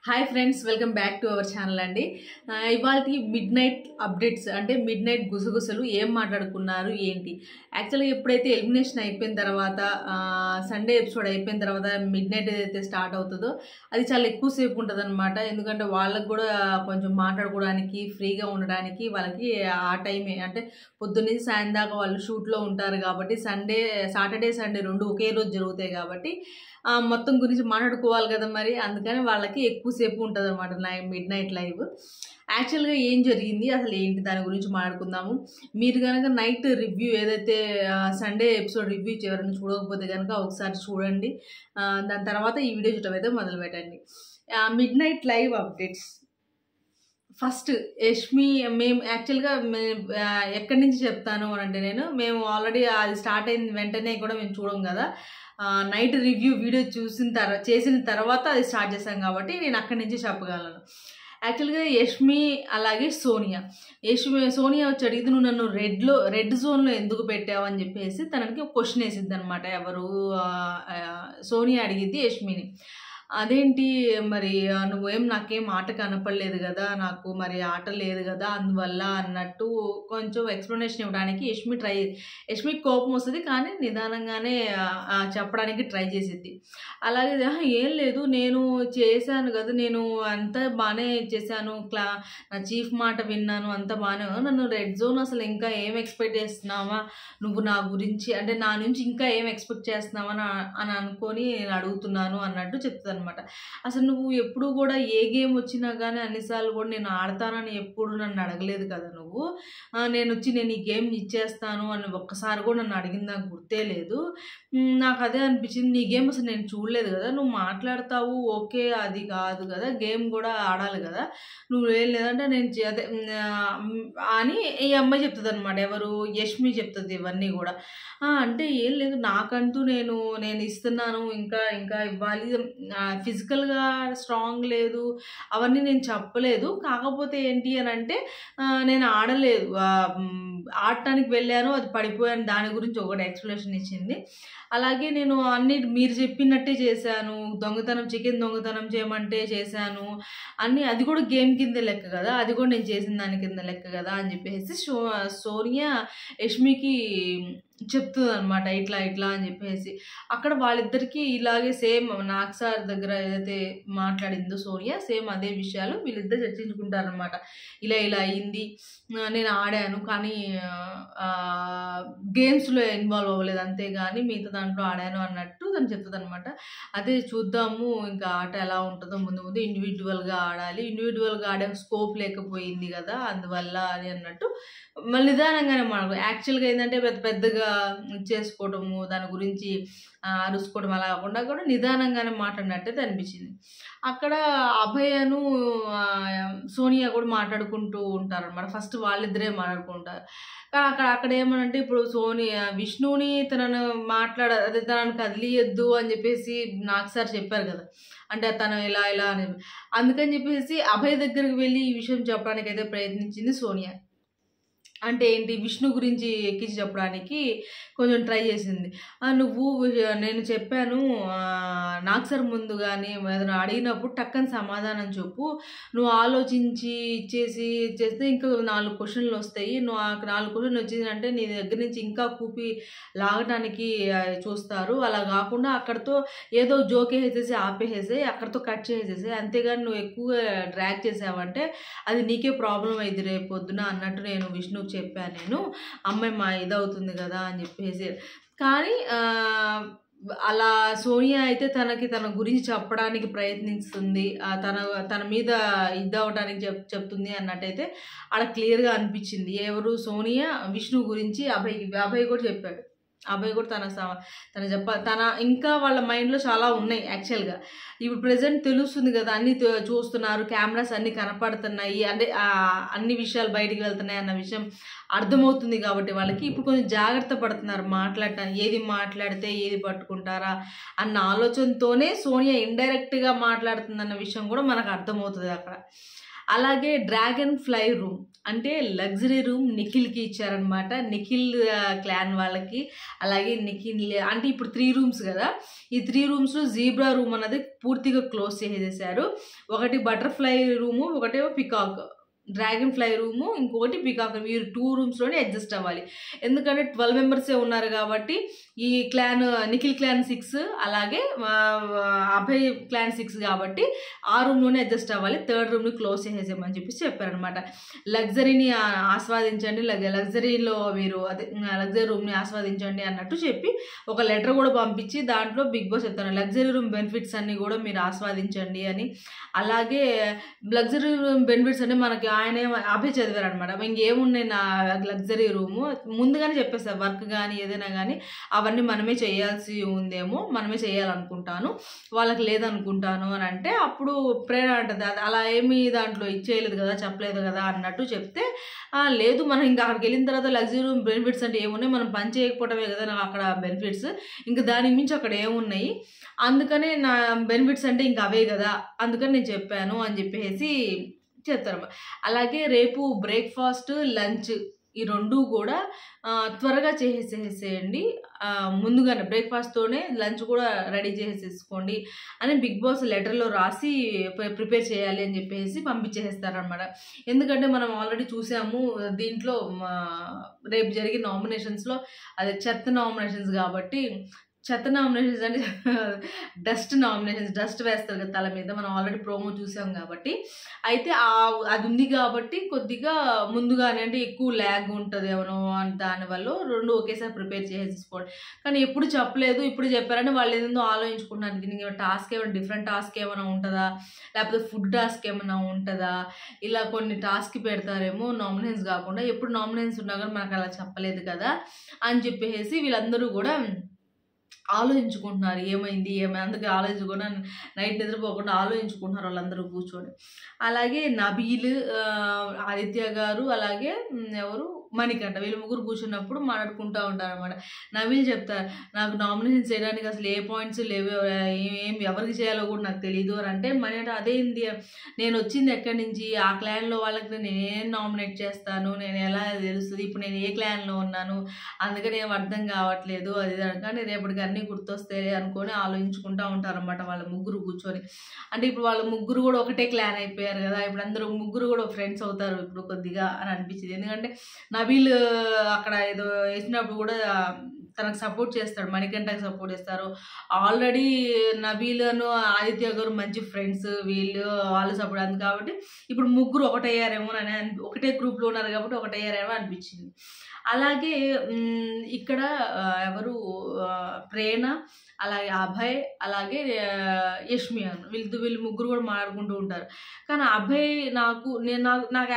Hi friends, welcome back to our channel అండి. ఇవాళ mid night updates అంటే mid night గుసగుసలు ఏం మాట్లాడుకున్నారు ఏంటి. యాక్చువల్గా ఎప్పుడైతే ఎలిమినేషన్ అయిపోయిన తర్వాత సండే ఎపిసోడ్ అయిపోయిన తర్వాత మిడ్ నైట్ ఏదైతే స్టార్ట్ అవుతుందో అది చాలా ఎక్కువసేపు ఉంటుంది అనమాట. ఎందుకంటే వాళ్ళకు కూడా కొంచెం మాట్లాడుకోవడానికి ఫ్రీగా ఉండడానికి వాళ్ళకి ఆ టైమే అంటే పొద్దున్నే సాయం దాకా వాళ్ళు షూట్లో ఉంటారు కాబట్టి సాటర్డే సండే రెండు ఒకే రోజు జరుగుతాయి కాబట్టి మొత్తం గురించి మాట్లాడుకోవాలి కదా మరి. అందుకని వాళ్ళకి ఎక్కువసేపు ఉంటుంది అనమాట మిడ్ నైట్ లైవ్. యాక్చువల్గా ఏం జరిగింది అసలు ఏంటి దాని గురించి మాట్లాడుకుందాము. మీరు కనుక నైట్ రివ్యూ ఏదైతే సండే ఎపిసోడ్ రివ్యూ ఎవరైనా చూడకపోతే కనుక ఒకసారి చూడండి. దాని తర్వాత ఈ వీడియో చూడటం అయితే మొదలు పెట్టండి. Mid night live updates. First Yashmi, మేము యాక్చువల్గా ఎక్కడి నుంచి చెప్తాను అని అంటే మేము ఆల్రెడీ అది స్టార్ట్ అయిన వెంటనే కూడా మేము చూడం కదా, నైట్ రివ్యూ వీడియో చేసిన తర్వాత అది స్టార్ట్ చేశాం కాబట్టి నేను అక్కడి నుంచి చెప్పగలను. యాక్చువల్గా యష్మి అలాగే సోనియా వచ్చి అడిగితే నువ్వు నన్ను రెడ్ జోన్లో ఎందుకు పెట్టావు అని చెప్పేసి తనకి ఒక క్వశ్చన్ వేసిద్ది అనమాట. సోనియా అడిగిద్ది యష్మిని, అదేంటి మరి నువ్వేం నాకేం ఆట కనపడలేదు కదా, నాకు మరి ఆట లేదు కదా అందువల్ల అన్నట్టు కొంచెం ఎక్స్ప్లెనేషన్ ఇవ్వడానికి యష్మికి కోపం వస్తుంది, కానీ నిదానంగానే చెప్పడానికి ట్రై చేసిద్ది. అలాగే ఏం లేదు నేను చేశాను కదా, నేను అంతా బాగానే చేశాను, నా చీఫ్ మాట విన్నాను, అంత బాగానే, నన్ను రెడ్ జోన్ అసలు ఇంకా ఏం ఎక్స్పెక్ట్ చేస్తున్నావా నువ్వు నా గురించి, అంటే నా నుంచి ఇంకా ఏం ఎక్స్పెక్ట్ చేస్తున్నావా అని అనుకొని నేను అడుగుతున్నాను అన్నట్టు చెప్తుంది అనమాట. అసలు నువ్వు ఎప్పుడు కూడా ఏ గేమ్ వచ్చినా కానీ అన్నిసార్లు కూడా నేను ఆడతానని ఎప్పుడు నన్ను అడగలేదు కదా నువ్వు. నేను ఈ గేమ్ ఇచ్చేస్తాను అని ఒక్కసారి కూడా నన్ను అడిగింది నాకు గుర్తే లేదు. నాకు అదే అనిపించింది, నీ గేమ్ అసలు నేను చూడలేదు కదా, నువ్వు మాట్లాడతావు ఓకే, అది కాదు కదా, గేమ్ కూడా ఆడాలి కదా, నువ్వు ఏం లేదంటే నేను అదే అని ఈ అమ్మాయి చెప్తుంది అనమాట. ఎవరు? యష్మి చెప్తుంది ఇవన్నీ కూడా. అంటే ఏం లేదు, నాకంటూ నేను ఇస్తున్నాను, ఇంకా ఇంకా ఇవ్వాలి, ఫిజికల్గా స్ట్రాంగ్ లేదు అవన్నీ నేను చెప్పలేదు, కాకపోతే ఏంటి అని అంటే నేను ఆడలేదు, ఆడటానికి వెళ్ళాను అది పడిపోయాను, దాని గురించి ఒకటి ఎక్స్ప్లెనేషన్ ఇచ్చింది. అలాగే నేను అన్ని మీరు చెప్పినట్టే చేశాను, చికెన్ దొంగతనం చేయమంటే చేశాను అన్నీ, అది కూడా గేమ్ కింద లెక్క కదా, అది కూడా నేను చేసిన దాని కింద లెక్క కదా అని చెప్పేసి సోనియా యష్మికి చెప్తుంది అనమాట. ఇట్లా అని చెప్పేసి అక్కడ వాళ్ళిద్దరికీ ఇలాగే సేమ్ నాగ్ సార్ దగ్గర ఏదైతే మాట్లాడిందో సోనియా, సేమ్ అదే విషయాలు వీళ్ళిద్దరు చర్చించుకుంటారనమాట. ఇలా అయింది, నేను ఆడాను కానీ గేమ్స్లో ఇన్వాల్వ్ అవ్వలేదు అంతేగాని మిగతా దాంట్లో ఆడాను అన్నట్టు తను చెప్తుంది అనమాట. అదే చూద్దాము ఇంకా ఆట ఎలా ఉంటుందో, ముందు ఇండివిజువల్గా ఆడాలి, ఇండివిజువల్గా ఆడే స్కోప్ లేకపోయింది కదా అందువల్ల అని అన్నట్టు మళ్ళీ నిదానంగానే మనకు. యాక్చువల్గా ఏంటంటే పెద్దగా చేసుకోవటము, దాని గురించి అరుసుకోవడం అలా కాకుండా కూడా నిదానంగానే మాట్లాడినట్టయితే అనిపించింది. అక్కడ అభయను సోనియా కూడా మాట్లాడుకుంటూ ఉంటారనమాట. ఫస్ట్ వాళ్ళిద్దరే మాట్లాడుకుంటారు. కానీ అక్కడ ఏమనంటే ఇప్పుడు విష్ణుని తనను అదే తనను కదిలియద్దు అని చెప్పేసి నాగ్ సార్ చెప్పారు కదా, అంటే తను ఇలా అని. అందుకని చెప్పేసి అభయ్ దగ్గరికి వెళ్ళి ఈ విషయం చెప్పడానికి అయితే ప్రయత్నించింది సోనియా. అంటే ఏంటి, విష్ణు గురించి ఎక్కించి చెప్పడానికి కొంచెం ట్రై చేసింది. నేను చెప్పాను నాగ్ సార్ ముందు కానీ ఏదైనా అడిగినప్పుడు టక్కని సమాధానం చెప్పు, నువ్వు ఆలోచించి చేస్తే ఇంకా 4 క్వశ్చన్లు వస్తాయి, నువ్వు ఆ 4 క్వశ్చన్లు వచ్చిందంటే నీ దగ్గర నుంచి ఇంకా కూపి లాగటానికి చూస్తారు, అలా కాకుండా అక్కడితో ఏదో జోకే వేసేసి ఆపేసేసి అక్కడితో కట్ చేసేసి, అంతేగాని నువ్వు ఎక్కువ డ్రాగ్ చేసావంటే అది నీకే ప్రాబ్లం అయింది రేపు పొద్దున అన్నట్టు నేను విష్ణు చెప్పాను. నేను అమ్మాయి ఇదవుతుంది కదా అని చెప్పేసి, కానీ అలా సోనియా అయితే తన గురించి చెప్పడానికి ప్రయత్నిస్తుంది, తన మీద ఇదవడానికి చెప్తుంది అన్నట్టయితే అక్కడ క్లియర్గా అనిపించింది. ఎవరు? సోనియా విష్ణు గురించి అభయ్ కూడా చెప్పాడు. అభయ్ కూడా తన ఇంకా వాళ్ళ మైండ్లో చాలా ఉన్నాయి. యాక్చువల్గా ఇప్పుడు ప్రెజెంట్ తెలుస్తుంది కదా, అన్నీ చూస్తున్నారు, కెమెరాస్ అన్నీ కనపడుతున్నాయి, అంటే అన్ని విషయాలు బయటికి వెళ్తున్నాయి అన్న విషయం అర్థమవుతుంది కాబట్టి వాళ్ళకి ఇప్పుడు కొంచెం జాగ్రత్త పడుతున్నారు మాట్లాడటానికి, ఏది మాట్లాడితే ఏది పట్టుకుంటారా అన్న ఆలోచనతోనే సోనియా ఇండైరెక్ట్గా మాట్లాడుతుందన్న విషయం కూడా మనకు అర్థమవుతుంది అక్కడ. అలాగే డ్రాగన్ ఫ్లై రూమ్ అంటే లగ్జరీ రూమ్ నిఖిల్కి ఇచ్చారనమాట. నిఖిల్ క్లాన్ వాళ్ళకి. అలాగే నిఖిల్ అంటే ఇప్పుడు 3 రూమ్స్ కదా, ఈ 3 రూమ్స్లో జీబ్రా రూమ్ అనేది పూర్తిగా క్లోజ్ చేసేసారు. ఒకటి బటర్ఫ్లై రూము, ఒకటేమో పికాక్ డ్రాగన్ ఫ్లై రూము, ఇంకొకటి పికాక్. మీరు 2 రూమ్స్లోనే అడ్జస్ట్ అవ్వాలి. ఎందుకంటే 12 మెంబర్సే ఉన్నారు కాబట్టి ఈ క్లాన్ నిఖిల్ క్లాన్ 6 అలాగే అభయ్ క్లాన్ 6 కాబట్టి ఆ రూమ్లోనే అడ్జస్ట్ అవ్వాలి. 3rd రూమ్ని క్లోజ్ చేసేసామని చెప్పేసి చెప్పారనమాట. లగ్జరీని ఆస్వాదించండి, లగ్జరీలో మీరు అదే లగ్జరీ రూమ్ని ఆస్వాదించండి అన్నట్టు చెప్పి ఒక లెటర్ కూడా పంపించి దాంట్లో బిగ్ బాస్ చెప్తాను లగ్జరీ రూమ్ బెనిఫిట్స్ అన్నీ కూడా మీరు ఆస్వాదించండి అని. అలాగే లగ్జరీ రూమ్ బెనిఫిట్స్ అంటే మనకి ఆయన అభి చదివారు అనమాట. ఇంకేమున్నాయి నా లగ్జరీ రూము ముందుగానే చెప్పేస్తారు. వర్క్ కానీ ఏదైనా కానీ అవన్నీ మనమే చేయాల్సి ఉందేమో, మనమే చేయాలనుకుంటాను, వాళ్ళకి లేదనుకుంటాను అని అంటే అప్పుడు ప్రేరణ అంటుంది అలా ఏమీ దాంట్లో ఇచ్చేయలేదు కదా, చెప్పలేదు కదా అన్నట్టు చెప్తే లేదు మనం ఇంకా అక్కడికి వెళ్ళిన తర్వాత లగ్జరీ రూమ్ బెనిఫిట్స్ అంటే ఏమున్నాయి, మనం పని చేయకపోవడమే కదా నాకు అక్కడ బెనిఫిట్స్, ఇంకా దానికి మించి అక్కడ ఏమున్నాయి, అందుకనే నా బెనిఫిట్స్ అంటే ఇంకా అవే కదా, అందుకని నేను చెప్పాను అని చెప్పేసి చెప్తారు. అలాగే రేపు బ్రేక్ఫాస్ట్ లంచ్ ఈ 2 కూడా త్వరగా చేసేసేయండి, ముందుగానే బ్రేక్ఫాస్ట్తోనే లంచ్ కూడా రెడీ చేసేసుకోండి అని బిగ్ బాస్ లెటర్లో రాసి ప్రిపేర్ చేయాలి అని చెప్పేసి పంపించేస్తారనమాట. ఎందుకంటే మనం ఆల్రెడీ చూసాము దీంట్లో రేపు జరిగే నామినేషన్స్లో అది చెత్త నామినేషన్స్ కాబట్టి, చెత్త నామినేషన్స్ అంటే డస్ట్ నామినేషన్స్, డస్ట్ వేస్తారు కదా తల మీద, మనం ఆల్రెడీ ప్రోమో చూసాం కాబట్టి. అయితే అది ఉంది కాబట్టి కొద్దిగా ముందుగానే అంటే ఎక్కువ ల్యాగ్ ఉంటుంది ఏమో దానివల్ల 2 ఒకేసారి ప్రిపేర్ చేసేసుకోండి. కానీ ఎప్పుడు చెప్పలేదు, ఇప్పుడు చెప్పారంటే వాళ్ళు ఏదో ఆలోచించుకుంటున్నారు దీనికి టాస్క్ ఏమైనా డిఫరెంట్ టాస్క్ ఏమైనా ఉంటుందా, లేకపోతే ఫుడ్ టాస్క్ ఏమైనా ఉంటుందా, ఇలా కొన్ని టాస్క్ పెడతారేమో నామినేషన్స్ కాకుండా. ఎప్పుడు నామినేషన్స్ ఉన్నా కానీ మనకు అలా చెప్పలేదు కదా అని చెప్పేసి వీళ్ళందరూ కూడా ఆలోచించుకుంటున్నారు ఏమైంది అందుకే ఆలోచించుకున్నా నైట్ నిద్రపోకుండా ఆలోచించుకుంటున్నారు వాళ్ళందరూ కూర్చొని. అలాగే నబీల్, ఆదిత్య గారు, అలాగే ఎవరు మణికంఠ, వీళ్ళు ముగ్గురు కూర్చున్నప్పుడు మాట్లాడుకుంటూ ఉంటారు అనమాట. నబీల్ చెప్తారు నాకు నామినేషన్ చేయడానికి అసలు ఏ పాయింట్స్ లేవు, ఏం ఎవరికి చేయాలో కూడా నాకు తెలియదు అని అంటే మణికంఠ అదేంది నేను వచ్చింది ఎక్కడి నుంచి, ఆ క్లాన్లో వాళ్ళకి నేనేం నామినేట్ చేస్తాను, నేను ఎలా తెలుస్తుంది, ఇప్పుడు నేను ఏ క్లాన్లో ఉన్నాను అందుకని ఏం అర్థం కావట్లేదు అది కానీ రేపటికి అన్నీ గుర్తొస్తాయి అనుకొని ఆలోచించుకుంటూ ఉంటారు అనమాట వాళ్ళ ముగ్గురు కూర్చొని. అంటే ఇప్పుడు వాళ్ళ ముగ్గురు కూడా ఒకటే క్లాన్ అయిపోయారు కదా, ఇప్పుడు అందరూ ముగ్గురు కూడా ఫ్రెండ్స్ అవుతారు ఇప్పుడు కొద్దిగా అని అనిపించింది. ఎందుకంటే నబీల్ అక్కడ ఏదో వేసినప్పుడు కూడా తనకు సపోర్ట్ చేస్తాడు, మణికంఠకి సపోర్ట్ చేస్తారు. ఆల్రెడీ నబీలను ఆదిత్య గారు మంచి ఫ్రెండ్స్, వాళ్ళు సపోర్ట్ అంది కాబట్టి ఇప్పుడు ముగ్గురు ఒకటయ్యారేమో అని ఒకటే గ్రూప్లో ఉన్నారు కాబట్టి ఒకటయ్యారేమో అనిపించింది. అలాగే ఇక్కడ ఎవరు ప్రేరణ, అలాగే అభయ్, అలాగే యష్మి వీళ్ళు ముగ్గురు కూడా మాట్లాడుకుంటూ ఉంటారు. కానీ అభయ్ నాకు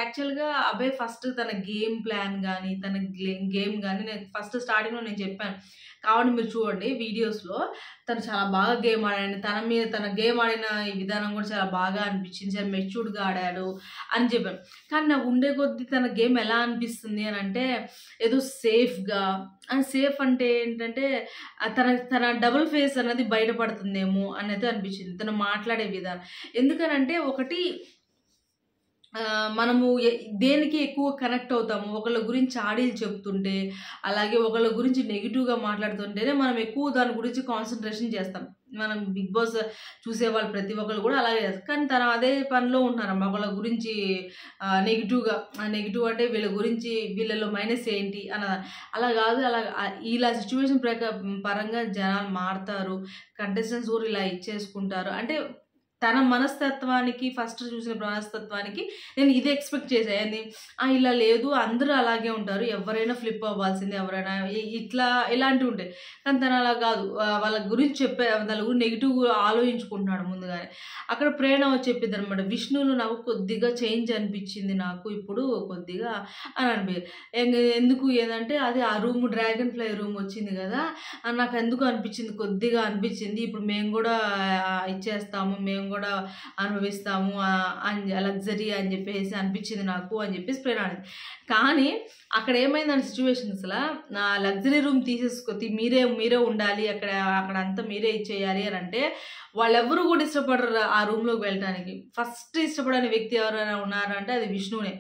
యాక్చువల్గా అభయ్ ఫస్ట్ తన గేమ్ ప్లాన్ కానీ తన గేమ్ కానీ నేను ఫస్ట్ స్టార్టింగ్లో నేను చెప్పాను కాబట్టి మీరు చూడండి వీడియోస్లో తను చాలా బాగా గేమ్ ఆడాడు, తన గేమ్ ఆడిన ఈ విధానం కూడా చాలా బాగా అనిపించింది, చాలా మెచ్యూర్డ్గా ఆడాడు అని చెప్పాను. కానీ నాకు ఉండే కొద్దీ తన గేమ్ ఎలా అనిపిస్తుంది అని అంటే ఏదో సేఫ్గా, అండ్ సేఫ్ అంటే ఏంటంటే తన డబుల్ ఫేస్ అనేది బయటపడుతుందేమో అనేది అనిపించింది తను మాట్లాడే విధానం. ఎందుకనంటే ఒకటి మనము దేనికి ఎక్కువ కనెక్ట్ అవుతాము, ఒకళ్ళ గురించి ఆడీలు చెప్తుంటే అలాగే ఒకళ్ళ గురించి నెగిటివ్గా మాట్లాడుతుంటేనే మనం ఎక్కువ దాని గురించి కాన్సన్ట్రేషన్ చేస్తాం. మనం బిగ్ బాస్ చూసేవాళ్ళు ప్రతి ఒక్కరు కూడా అలాగే చేస్తారు. కానీ తను అదే పనిలో ఉంటున్నారమ్మా ఒకళ్ళ గురించి నెగిటివ్ అంటే వీళ్ళ గురించి వీళ్ళలో మైనస్ ఏంటి అలా కాదు. ఇలా సిచ్యువేషన్ పరంగా జనాలు మారుతారు, కంటెస్టెంట్స్ కూడా ఇలా ఇచ్చేసుకుంటారు అంటే తన మనస్తత్వానికి ఫస్ట్ చూసిన మనస్తత్వానికి నేను ఇది ఎక్స్పెక్ట్ చేసేది ఇలా లేదు, అందరూ అలాగే ఉంటారు, ఎవరైనా ఫ్లిప్ అవ్వాల్సిందే, ఎవరైనా ఇలాంటివి ఉంటాయి. కానీ తను అలా కాదు, వాళ్ళ గురించి వాళ్ళ గురించి నెగిటివ్ ఆలోచించుకుంటున్నాడు ముందుగానే. అక్కడ ప్రేరణ చెప్పిద్ది అనమాట, విష్ణువులు నాకు కొద్దిగా చేంజ్ అనిపించింది నాకు ఇప్పుడు కొద్దిగా అని అనిపించింది. ఎందుకు ఏదంటే అది ఆ రూమ్ డ్రాగన్ ఫ్లై రూమ్ వచ్చింది కదా, నాకు ఎందుకు అనిపించింది కొద్దిగా అనిపించింది ఇప్పుడు మేము కూడా ఇచ్చేస్తాము, మేము కూడా అనుభవిస్తాము లగ్జరీ అని చెప్పేసి అనిపించింది నాకు అని చెప్పేసి ప్రేరణ. కానీ అక్కడ ఏమైందని సిచ్యువేషన్ అసలు నా లగ్జరీ రూమ్ తీసేసుకొని మీరే ఉండాలి, అక్కడ అంతా మీరే ఇచ్చేయాలి అని అంటే వాళ్ళెవ్వరూ కూడా ఇష్టపడరు ఆ రూమ్‌లోకి వెళ్ళటానికి. ఫస్ట్ ఇష్టపడని వ్యక్తి ఎవరైనా ఉన్నారంటే అది విష్ణునే.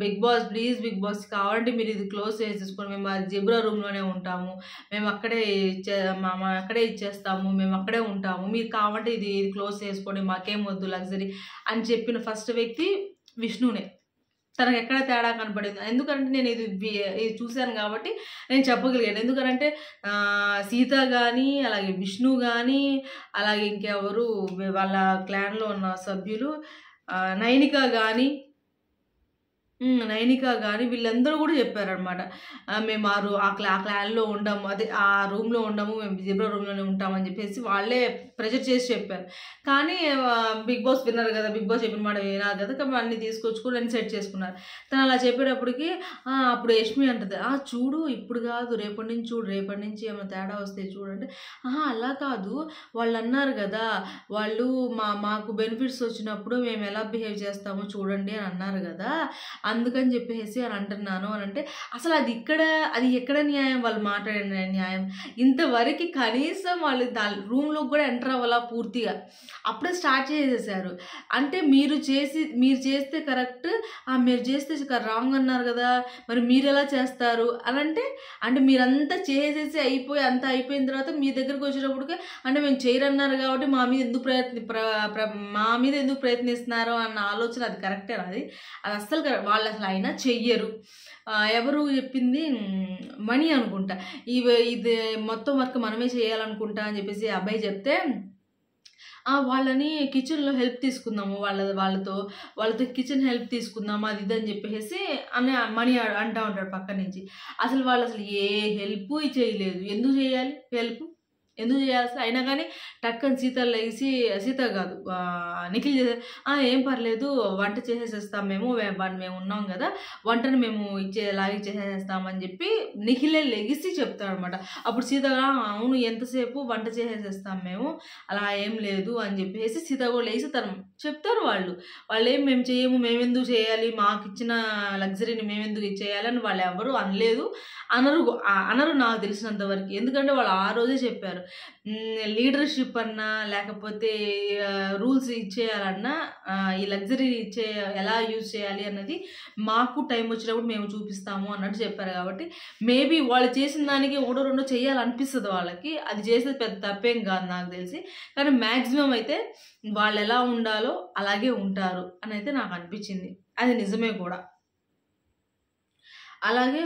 Big boss please big boss కావాలంటే మీరు ఇది క్లోజ్ చేసేసుకోండి. మేము ఆ జెబ్రా రూమ్‌లోనే ఉంటాము. మేము అక్కడే అక్కడే ఇచ్చేస్తాము. మేము అక్కడే ఉంటాము. మీరు కావాలంటే ఇది క్లోజ్ చేసుకోండి. మాకేం వద్దు లగ్జరీ అని చెప్పిన ఫస్ట్ వ్యక్తి విష్ణునే. తనకెక్కడ తేడా కనపడింది. ఎందుకంటే నేను ఇది చూసాను కాబట్టి నేను చెప్పగలిగాను. ఎందుకనంటే సీత గానీ, అలాగే విష్ణు గానీ, అలాగే ఇంకెవరు వాళ్ళ క్లాన్‌లో ఉన్న సభ్యులు నైనిక గానీ నైనిక గానీ వీళ్ళందరూ గూడా చెప్పారనమాట. మేము ఆ క్లాన్‌లో ఉండము. అదే ఆ రూమ్‌లో ఉండము. మేము జెబ్రా రూమ్‌లోనే ఉంటామని జెప్పేసి వాళ్ళే ప్రెషర్ చేసి చెప్పారు. కానీ బిగ్ బాస్ విన్నర్ గదా! బిగ్ బాస్ చెప్పిన మాట వినాలి గదా! కాబట్టి అన్నీ తీసుకొచ్చుకొని సెట్ చేసుకున్నారు. తను అలా చెప్పేటప్పటికి అప్పుడు యష్మి అంటది, చూడు ఇప్పుడు గాదు రేపటి నుంచి చూడు. రేపటి నుంచి ఏమైనా తేడా వస్తే చూడు అంటే, అలా కాదు వాళ్ళన్నారు గదా! వాళ్ళు మాకు బెనిఫిట్స్ వచ్చినప్పుడు మేము ఎలా బిహేవ్ చేస్తామో చూడండి అని అన్నారు గదా! అందుకని చెప్పేసి అని అంటున్నాను అని అంటే, అసలు అది ఎక్కడ న్యాయం? వాళ్ళు మాట్లాడిన న్యాయం? ఇంతవరకు కనీసం వాళ్ళు రూమ్‌లోకి కూడా ఎంటర్ అవ్వాలా పూర్తిగా. అప్పుడే స్టార్ట్ చేసేసారు. అంటే మీరు చేస్తే కరెక్ట్, మీరు చేస్తే రాంగ్ అన్నారు కదా! మరి మీరెలా చేస్తారు అని అంటే మీరంతా చేసేసి అంతా అయిపోయిన తర్వాత మీ దగ్గరికి వచ్చేటప్పటికి అంటే మేము చేయరన్నారు కాబట్టి మా మీద ఎందుకు ప్రయత్నిస్తున్నారు అన్న ఆలోచన అది కరెక్టేనా? అది అస్సలు వాళ్ళు అసలు అయినా చెయ్యరు. ఎవరు చెప్పింది మణి అనుకుంటా. ఇది మొత్తం వర్క్ మనమే చేయాలనుకుంటా అని చెప్పేసి అబ్బాయి చెప్తే వాళ్ళని కిచెన్‌లో హెల్ప్ తీసుకుందాము వాళ్ళతో కిచెన్ హెల్ప్ తీసుకుందాము అది ఇది అని చెప్పేసి మణి అంటా ఉంటాడు పక్క నుంచి. వాళ్ళు ఏ హెల్పు చేయలేదు. ఎందుకు చేయాలి హెల్ప్? ఎందుకు చేయాల్సి? అయినా కానీ టక్కని సీత కాదు నిఖిల్ ఏం పర్లేదు వంట చేసేసేస్తాం మేము ఉన్నాం కదా! వంటను మేము ఇచ్చేలాగే చేసేస్తామని చెప్పి నిఖిలే లెగిసి చెప్తాడనమాట. అప్పుడు సీత అవును ఎంతసేపు వంట చేసేసేస్తాం మేము, అలా ఏం లేదు అని చెప్పేసి సీత కూడా లేచి చెప్తారు వాళ్ళేం మేము చేయము, మేమెందుకు చేయాలి, మాకు ఇచ్చిన లగ్జరీని మేమెందుకు చేయాలి అని వాళ్ళు ఎవరు అనరు నాకు తెలిసినంత వరకు. ఎందుకంటే వాళ్ళు ఆ రోజే చెప్పారు, లీడర్షిప్ అన్నా లేకపోతే రూల్స్ ఇచ్చేయాలన్నా ఈ లగ్జరీ ఎలా యూజ్ చేయాలి అన్నది మాకు టైం వచ్చినప్పుడు మేము చూపిస్తాము అన్నట్టు చెప్పారు. కాబట్టి మేబీ వాళ్ళు చేసిన దానికి ఒకటో రెండో చేయాలనిపిస్తుంది వాళ్ళకి. అది చేసేది పెద్ద తప్పేం కాదు నాకు తెలిసి. కానీ మ్యాక్సిమం అయితే వాళ్ళు ఎలా ఉండాలో అలాగే ఉంటారు అని అయితే నాకు అనిపించింది. అది నిజమే కూడా. అలాగే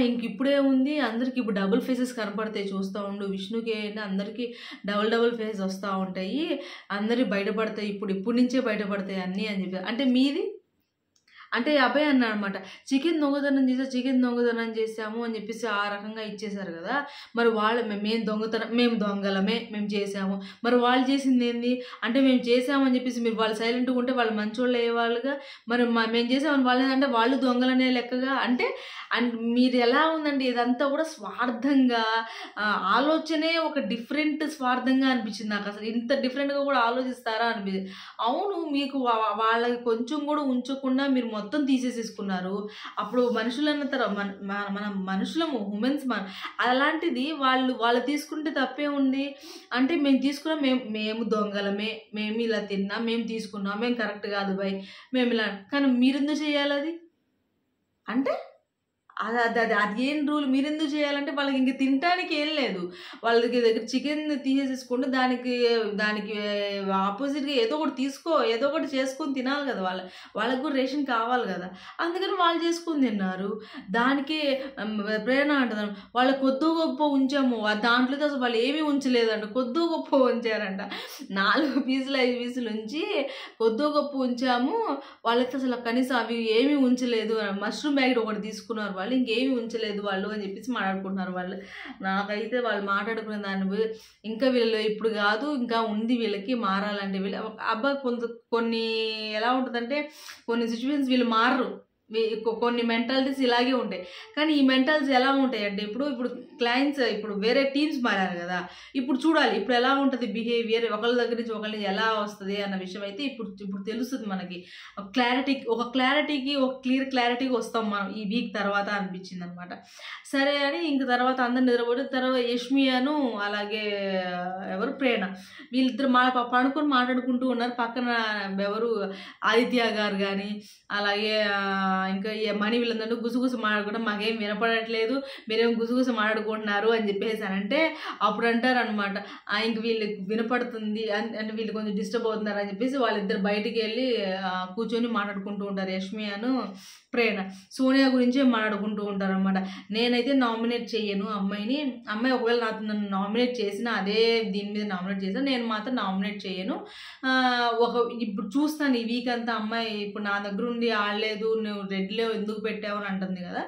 ఇంకిప్పుడే ఉంది అందరికి ఇప్పుడు డబుల్ ఫేసెస్ కనపడతాయి చూస్తూ ఉండు. విష్ణుకి అయినా అందరికీ డబుల్ ఫేస్ వస్తూ ఉంటాయి, అందరి బయటపడతాయి ఇప్పుడు నుంచే బయటపడతాయి అన్నీ అని చెప్పి. అంటే మీది అంటే అబ్బాయి అన్నాడనమాట, చికెన్ దొంగతనం చేసాము అని చెప్పేసి ఆ రకంగా ఇచ్చేశారు కదా! మరి మేము దొంగలమే, మేము చేసాము. మరి వాళ్ళు చేసింది ఏంది అంటే మేము చేసామని చెప్పేసి మీరు వాళ్ళు సైలెంట్గా ఉంటే వాళ్ళు మంచోళ్ళు అయ్యేవాళ్ళుగా. మరి మేము చేసామని వాళ్ళేంటంటే వాళ్ళు దొంగలనే లెక్కగా. అంటే మీరు ఎలా ఉందండి ఇదంతా కూడా స్వార్థంగా ఆలోచనే ఒక డిఫరెంట్ స్వార్థంగా అనిపించింది నాకు. అసలు ఇంత డిఫరెంట్గా కూడా ఆలోచిస్తారా అనిపించింది. అవును, మీకు వాళ్ళకి కొంచెం కూడా ఉంచకుండా మీరు మొత్తం తీసేసేసుకున్నారు. అప్పుడు మనుషులు అన్న తర్వాత మనం మనుషులము, హ్యూమన్స్. అలాంటిది వాళ్ళు తీసుకుంటే తప్పే ఉంది. అంటే మేము తీసుకున్నాం, మేము దొంగలమే, మేము ఇలా తిన్నాం, మేము తీసుకున్నాం, మేము కరెక్ట్ కాదు బై, మేము ఇలా. కానీ మీరెందుకు చేయాలి అది? అంటే అది ఏం రూల్? మీరెందుకు చేయాలంటే వాళ్ళకి ఇంక తినటానికి ఏం లేదు. వాళ్ళ దగ్గర చికెన్ తీసేసేసుకుంటే దానికి ఆపోజిట్గా ఏదో ఒకటి చేసుకొని తినాలి కదా! వాళ్ళకి కూడా రేషన్ కావాలి కదా! అందుకని వాళ్ళు చేసుకొని తిన్నారు. దానికి ప్రేరణ అంటున్నాను, వాళ్ళు కొద్దో గొప్ప ఉంచాము, దాంట్లో అసలు వాళ్ళు ఏమీ ఉంచలేదంట, కొద్దో గొప్ప ఉంచారంట. 4 పీసులు 5 పీసులు ఉంచి కొద్దో గొప్ప ఉంచాము, వాళ్ళకి అసలు కనీసం అవి ఏమీ ఉంచలేదు. మష్రూమ్ ప్యాకెట్ ఒకటి తీసుకున్నారు వాళ్ళు, ఇంకేమి ఉంచలేదు వాళ్ళు అని చెప్పేసి మాట్లాడుకుంటున్నారు వాళ్ళు. నాకైతే వాళ్ళు మాట్లాడుకునే దాన్ని ఇంకా వీళ్ళు ఇప్పుడు కాదు, ఇంకా ఉంది వీళ్ళకి మారాలంటే. కొన్ని ఎలా ఉంటుందంటే కొన్ని సిచ్యువేషన్స్ వీళ్ళు మారరు. కొన్ని మెంటాలిటీస్ ఇలాగే ఉంటాయి. కానీ ఈ మెంటాలిటీస్ ఎలా ఉంటాయి అంటే ఇప్పుడు క్లయింట్స్ ఇప్పుడు వేరే టీమ్స్ మారారు కదా, ఇప్పుడు చూడాలి ఇప్పుడు ఎలా ఉంటుంది బిహేవియర్, ఒకళ్ళ దగ్గర నుంచి ఒకళ్ళ ఎలా వస్తుంది అన్న విషయం అయితే ఇప్పుడు తెలుస్తుంది మనకి. ఒక క్లారిటీకి ఒక క్లారిటీకి వస్తాం మనం ఈ వీక్ తర్వాత అనిపించింది అనమాట. సరే అని ఇంక తర్వాత అందరు నిద్రపోతే తర్వాత యష్మియాను అలాగే ఎవరు ప్రేరణ వీళ్ళిద్దరు పడుకొని మాట్లాడుకుంటూ ఉన్నారు. పక్కన ఎవరు ఆదిత్య గారు కానీ అలాగే ఇంకా మణి వీళ్ళందరూ గుసగుస మాట్లాడుకుంటాం, మాకేం వినపడట్లేదు, మీరేం గుసగుస మాట్లాడుకుంటున్నారు అని చెప్పేసానంటే అప్పుడు అంటారు అనమాట, ఇంక వీళ్ళకి వినపడుతుంది అంటే వీళ్ళు కొంచెం డిస్టర్బ్ అవుతున్నారు అని చెప్పేసి వాళ్ళిద్దరు బయటికి వెళ్ళి కూర్చొని మాట్లాడుకుంటూ ఉంటారు. యష్మియాను ప్రేరణ సోనియా గురించే మాట్లాడుకుంటూ ఉంటారు అనమాట. నేనైతే నామినేట్ చెయ్యను అమ్మాయిని, అమ్మాయి ఒకవేళ నన్ను నామినేట్ చేసినా అదే దీని మీద నామినేట్ చేసినా నేను మాత్రం నామినేట్ చేయను. ఇప్పుడు చూస్తాను ఈ వీక్ అంతా అమ్మాయి ఇప్పుడు నా దగ్గర ఉండి ఆడలేదు, నువ్వు రెడ్లో ఎందుకు పెట్టావు అని అంటుంది కదా,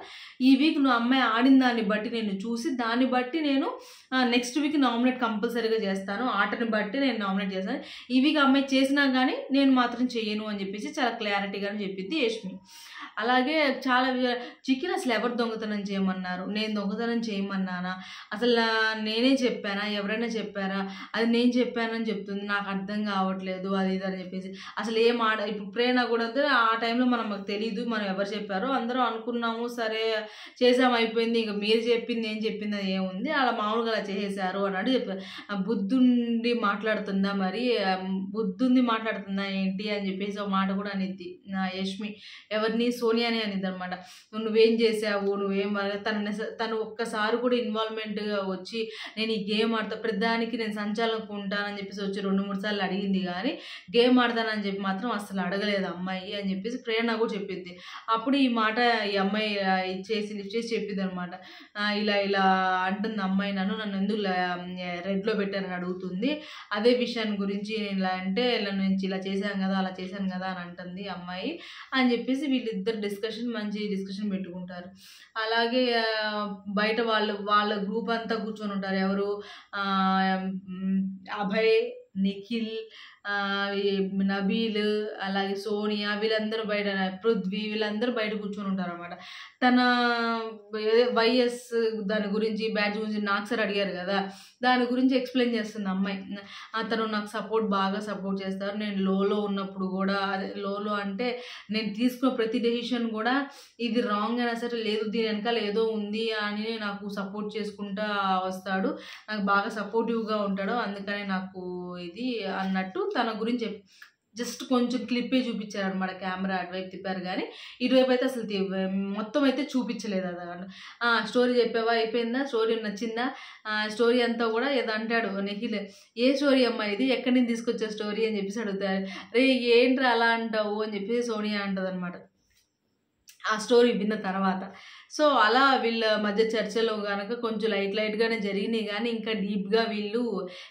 ఈ వీక్ నువ్వు అమ్మాయి ఆడిన దాన్ని బట్టి నేను చూసి దాన్ని బట్టి నేను నెక్స్ట్ వీక్ నామినేట్ కంపల్సరీగా చేస్తాను, ఆటని బట్టి నేను నామినేట్ చేస్తాను. ఈ వీక్ అమ్మాయి చేసినా కానీ నేను మాత్రం చెయ్యను అని చెప్పేసి చాలా క్లారిటీగా చెప్పింది యష్మి. అలాగే చాలా చికెన్ అసలు ఎవరు దొంగతనం చేయమన్నారు, నేను దొంగతనం చేయమన్నానా, అసలు నేనే చెప్పానా, ఎవరైనా చెప్పారా, అది నేను చెప్పానని చెప్తుంది, నాకు అర్థం కావట్లేదు అది ఇది అని చెప్పేసి. అసలు ఏం ఇప్పుడు ప్రేరణ కూడా ఆ టైంలో మనకు తెలియదు మనం ఎవరు చెప్పారో, అందరూ అనుకున్నాము సరే చేసాము అయిపోయింది, ఇక మీరు చెప్పింది ఏం చెప్పింది అది ఏముంది, అలా మామూలుగా అలా చేసేసారు అన్నట్టు చెప్పారు. బుద్ధుండి మాట్లాడుతుందా మరి, బుద్ధుంది మాట్లాడుతుందా ఏంటి అని చెప్పేసి ఒక మాట కూడా అనిద్ది యష్మి, ఎవరిని సోనియానే అనిద్ది అనమాట. నువ్వేం చేసావు, నువ్వేం తను ఒక్కసారి కూడా ఇన్వాల్వ్మెంట్గా వచ్చి నేను ఈ గేమ్ ఆడతా ప్రతిదానికి నేను సంచాలనకు ఉంటానని చెప్పేసి వచ్చి 2-3 సార్లు అడిగింది కానీ గేమ్ ఆడతానని చెప్పి మాత్రం అసలు అడగలేదు అమ్మాయి అని చెప్పేసి ప్రేరణ కూడా చెప్పింది. అప్పుడు ఈ మాట ఈ అమ్మాయి లిఫ్ట్ చేసి చెప్పింది అనమాట, ఇలా అంటుంది అమ్మాయి, నన్ను ఎందుకు రెడ్లో పెట్టారని అడుగుతుంది, అదే విషయాన్ని గురించి నేను ఇలా అంటే నుంచి ఇలా చేశాను కదా అలా చేశాను కదా అని అంటుంది అమ్మాయి అని చెప్పేసి వీళ్ళిద్దరు మంచి డిస్కషన్ పెట్టుకుంటారు. అలాగే బయట వాళ్ళ గ్రూప్ అంతా కూర్చొని ఉంటారు, ఎవరు అభయ్, నిఖిల్, నబీల్, అలాగే సోనియా వీళ్ళందరూ బయట, పృథ్వీ వీళ్ళందరూ బయట కూర్చొని ఉంటారు అనమాట. తన వైఎస్ దాని గురించి బ్యాచ్ గురించి నాకు సార్ అడిగారు కదా, దాని గురించి ఎక్స్ప్లెయిన్ చేస్తుంది అమ్మాయి. అతను నాకు బాగా సపోర్ట్ చేస్తారు, నేను లోలో ఉన్నప్పుడు కూడా, లోలో అంటే నేను తీసుకున్న ప్రతి డెసిషన్ కూడా ఇది రాంగ్ అయినా సరే లేదు దీని వెనకాల ఏదో ఉంది అని నాకు సపోర్ట్ చేసుకుంటా వస్తాడు, నాకు బాగా సపోర్టివ్గా ఉంటాడు, అందుకని నాకు ఇది అన్నట్టు తన గురించి జస్ట్ కొంచెం క్లిప్పే చూపించారు అనమాట. కెమెరా అటువైపు తిప్పారు కానీ ఇటువైపు అయితే అసలు మొత్తం అయితే చూపించలేదు. అది స్టోరీ చెప్పావా, అయిపోయిందా, స్టోరీ నచ్చిందా, స్టోరీ అంతా కూడా ఏదో అంటాడు నిఖిల్, ఏ స్టోరీ అమ్మా ఇది, ఎక్కడి నుంచి తీసుకొచ్చే స్టోరీ అని చెప్పేసి అడుగుతారు. రే ఏంట్రా అలా అంటావు అని చెప్పేసి సోనియా అంటది అనమాట ఆ స్టోరీ విన్న తర్వాత. సో అలా వీళ్ళ మధ్య చర్చలు కనుక కొంచెం లైట్గానే జరిగినాయి కానీ ఇంకా డీప్గా వీళ్ళు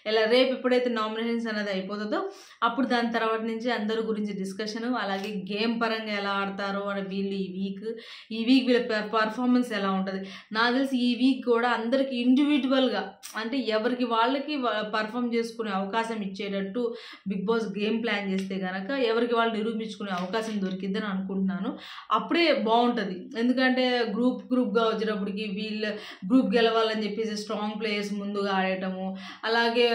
ఇలా రేపు ఎప్పుడైతే నామినేషన్స్ అనేది అయిపోతుందో అప్పుడు దాని తర్వాత నుంచి అందరి గురించి డిస్కషను, అలాగే గేమ్ పరంగా ఎలా ఆడతారో అని వీళ్ళు ఈ వీక్ వీళ్ళ పర్ఫార్మెన్స్ ఎలా ఉంటుంది. నాకు తెలిసి ఈ వీక్ కూడా అందరికి ఇండివిజువల్గా అంటే ఎవరికి వాళ్ళకి పర్ఫామ్ చేసుకునే అవకాశం ఇచ్చేటట్టు బిగ్ బాస్ గేమ్ ప్లాన్ చేస్తే కనుక ఎవరికి వాళ్ళు నిరూపించుకునే అవకాశం దొరికిద్దని అనుకుంటున్నాను. అప్పుడే బాగుంటుంది, ఎందుకంటే గ్రూప్గా వచ్చేటప్పటికి వీళ్ళు గ్రూప్ గెలవాలని చెప్పేసి స్ట్రాంగ్ ప్లేయర్స్ ముందుగా ఆడటము, అలాగే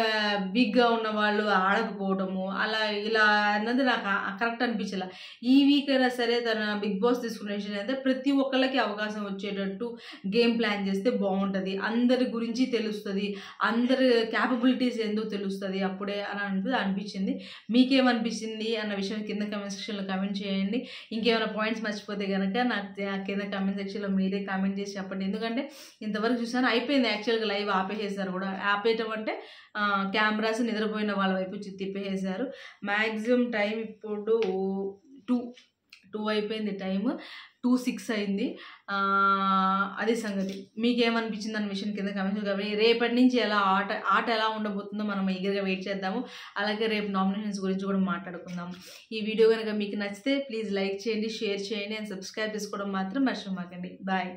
వీక్గా ఉన్న వాళ్ళు ఆడకపోవటము, అలా ఇలా అన్నది నాకు కరెక్ట్ అనిపించలే. ఈ వీక్ అయినా సరే తన బిగ్ బాస్ తీసుకునే విషయం అయితే ప్రతి ఒక్కళ్ళకి అవకాశం వచ్చేటట్టు గేమ్ ప్లాన్ చేస్తే బాగుంటుంది, అందరి గురించి తెలుస్తుంది, అందరి క్యాపబిలిటీస్ ఏందో తెలుస్తుంది అప్పుడే అని అనిపించింది. మీకేమనిపించింది అన్న విషయం కింద కామెంట్ సెక్షన్లో కామెంట్ చేయండి. ఇంకేమైనా పాయింట్స్ మర్చిపోతే కనుక నాకు కింద కామెంట్ సెక్షన్లో మీరే కామెంట్ చేసి చెప్పండి. ఎందుకంటే ఇంతవరకు చూసాను అయిపోయింది, యాక్చువల్గా లైవ్ ఆపేసేసారు కూడా. ఆపేయటం అంటే కెమెరాస్ నిద్రపోయిన వాళ్ళ వైపు తిప్పేసేసారు. మ్యాక్సిమం టైం ఇప్పుడు 2 అయిపోయింది, టైము 2:06 అయింది. అది సంగతి. మీకేమనిపించింది అన్న విషయం కింద కామెంట్స్ కాబట్టి రేపటి నుంచి ఆట ఎలా ఉండబోతుందో మనం ఈగర్గా వెయిట్ చేద్దాము. అలాగే రేపు నామినేషన్స్ గురించి కూడా మాట్లాడుకుందాము. ఈ వీడియో కనుక మీకు నచ్చితే ప్లీజ్ లైక్ చేయండి, షేర్ చేయండి అండ్ సబ్స్క్రైబ్ చేసుకోవడం మాత్రం మర్చిపోకండి. బాయ్.